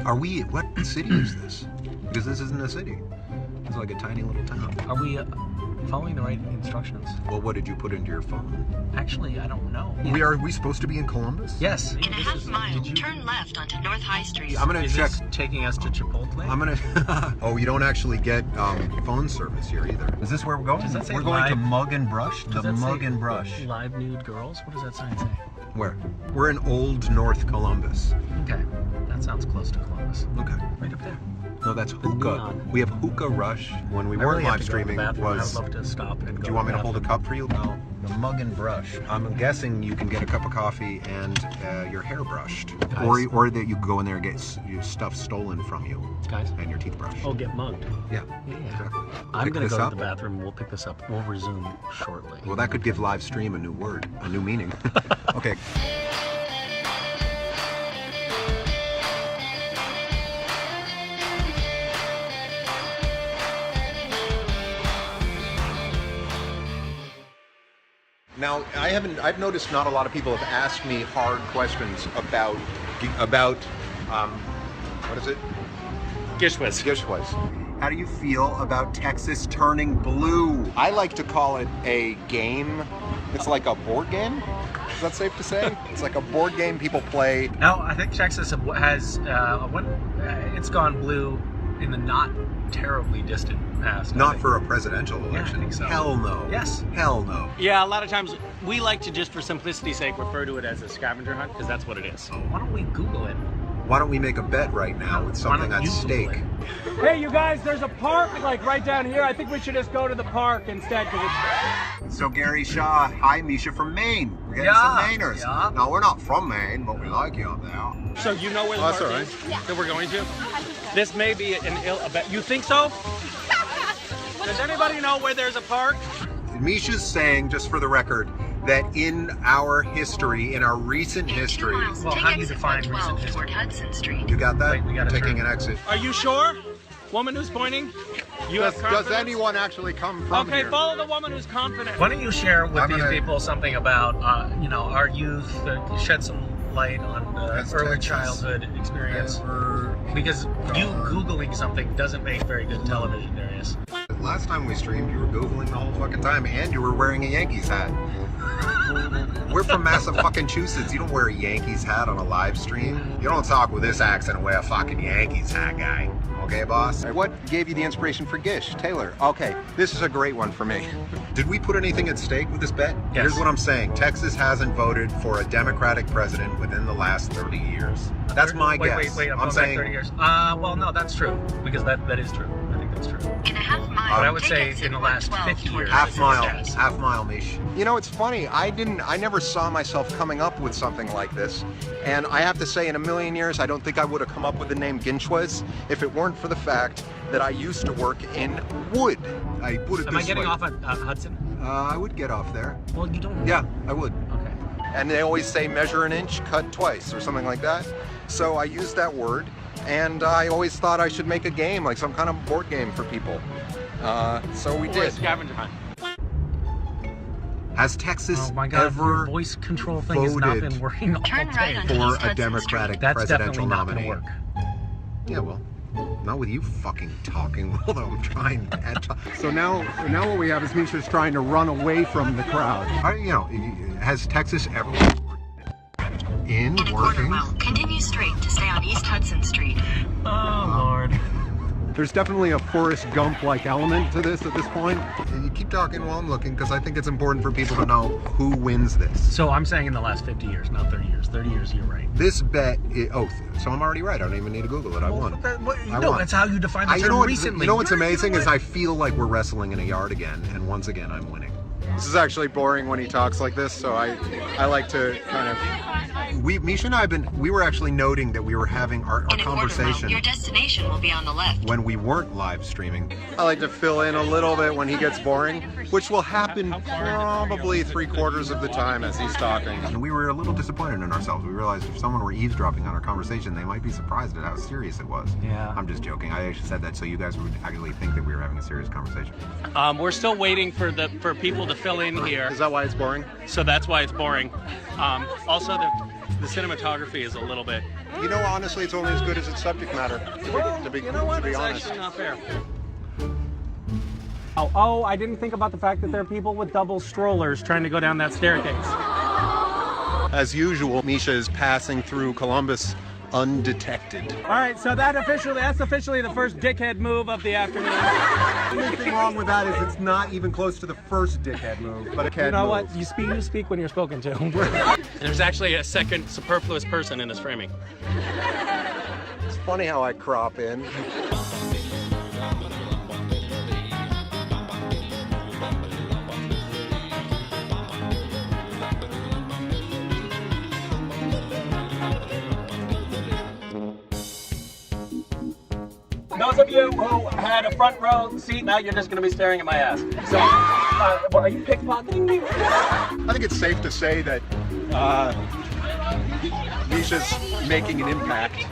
Are we, what city is this? Because this isn't a city. It's like a tiny little town. Are we following the right instructions? Well, what did you put into your phone? Actually, I don't know. Are we supposed to be in Columbus? Yes. In a half mile, turn left onto North High Street. I'm gonna check. Is this taking us to Chipotle? I'm gonna. Oh, you don't actually get phone service here either. Is this where we're going? Does that say we're going live? to Mug and Brush. Does The that Mug say and Brush. Live Nude Girls? What does that sign say? Where? We're in Old North Columbus. Okay. That sounds close to Columbus. Okay. Right up there. No, that's hookah. Neon. We have hookah rush. When we I weren't really have live to go to the streaming, bathroom. was. I would love to stop and go. Do you want me to the hold a bathroom. cup for you? No. The Mug and Brush. I'm guessing you can get a cup of coffee and your hair brushed, Guys. or that you go in there and get your stuff stolen from you Guys? and your teeth brushed. Oh, get mugged. Yeah. Yeah. Exactly. I'm Pick going to this go up? to the bathroom. We'll pick this up. We'll resume shortly. Well, that could give live stream a new word, a new meaning. Okay. Now, I've noticed not a lot of people have asked me hard questions about, what is it? GISHWHES. GISHWHES. How do you feel about Texas turning blue? I like to call it a game. It's like a board game. Is that safe to say? It's like a board game people play. Now, I think Texas has, it's gone blue in the not terribly distant past. Not for a presidential election. I think so. Hell no. Yes. Hell no. Yeah, a lot of times we like to just for simplicity's sake refer to it as a scavenger hunt because that's what it is. Why don't we Google it? Why don't we make a bet right now with something Why at don't you Google stake? it? Hey, you guys, there's a park like right down here. I think we should just go to the park instead because it's... So Gary Shaw, hi Misha from Maine. We're getting some Mainers. Yeah. No, we're not from Maine, but we like you up there. So you know where the Oh, that's park all is right. that we're going to? This may be a bet. You think so? Does anybody know where there's a park? Misha's saying, just for the record, that in our history, in our recent history, Well, how do you define recent history? Toward Hudson Street. you got that? Wait, we gotta Taking turn. an exit. Are you sure? Woman who's pointing? You have confidence? actually come from Okay, follow the woman who's confident. Why don't you share with I'm these gonna- people something about, our youth, shed some light on That's early Texas. childhood experience? Because you Googling something doesn't make very good television, Darius. Last time we streamed, you were Googling the whole fucking time, and you were wearing a Yankees hat. We're from Massa-Fucking-Chusetts. You don't wear a Yankees hat on a live stream. You don't talk with this accent and wear a fucking Yankees hat, guy. Okay, boss? What gave you the inspiration for Gish? Taylor. Okay, this is a great one for me. Did we put anything at stake with this bet? Yes. Here's what I'm saying. Texas hasn't voted for a Democratic president within the last 30 years. That's my guess. Wait, I'm I'm going saying, back 30 years. Well, no, that's true, because that is true. I think that's true. In a half mile, But I would take say exit in the last 112 50 toward years. half Hudson Street. mile, Mish. You know, it's funny. I never saw myself coming up with something like this. And I have to say, in a million years, I don't think I would have come up with the name GISHWHES if it weren't for the fact that I used to work in wood. I put it Am I this getting way. off at Hudson? I would get off there. Well, you don't. Yeah, I would. Okay. And they always say measure an inch, cut twice, or something like that. So I used that word, and I always thought I should make a game, like some kind of board game for people. So we Or a did. scavenger hunt. Has Texas Oh my God, your ever voice control thing has not voted been working all Turn right day. onto for East a Hudson Democratic That's presidential definitely not going nominee? to work. Yeah, well, not with you fucking talking while I'm trying to talk. So now what we have is Misha's trying to run away from the crowd. Has Texas ever in In a quarter working? mile, continue straight to stay on East Hudson Street. Oh, Lord. There's definitely a Forrest Gump-like element to this at this point. You keep talking while I'm looking because I think it's important for people to know who wins this. So I'm saying in the last 50 years, not 30 years. 30 years, you're right. This bet, so I'm already right. I don't even need to Google it. I won. No, that's how you define the You know term what- recently. You know what's You're amazing doing is I feel like we're wrestling in a yard again, and once again I'm winning. This is actually boring when he talks like this, so I like to kind of... Misha and I we were actually noting that we were having our In a quarter mile, conversation your destination will be on the left. when we weren't live streaming. I like to fill in a little bit when he gets boring, which will happen probably 3/4 of the time as he's talking. And we were a little disappointed in ourselves. We realized if someone were eavesdropping on our conversation, they might be surprised at how serious it was. Yeah. I'm just joking. I actually said that so you guys would actually think that we were having a serious conversation. We're still waiting for people to fill in here, Is that why it's boring? so that's why it's boring. Also, the cinematography is a little bit You know, honestly, it's only as good as its subject matter. To be You know what? It's honest. actually not fair. Oh, I didn't think about the fact that there are people with double strollers trying to go down that staircase. As usual, Misha is passing through Columbus undetected. All right, so that's officially the first dickhead move of the afternoon. The only thing wrong with that is it's not even close to the first dickhead move, but a You know what? You speak when you're spoken to. And there's actually a second superfluous person in this framing. It's funny how I crop in. Those of you who had a front row seat, now you're just going to be staring at my ass. So, are you pickpocketing me? I think it's safe to say that Misha's making an impact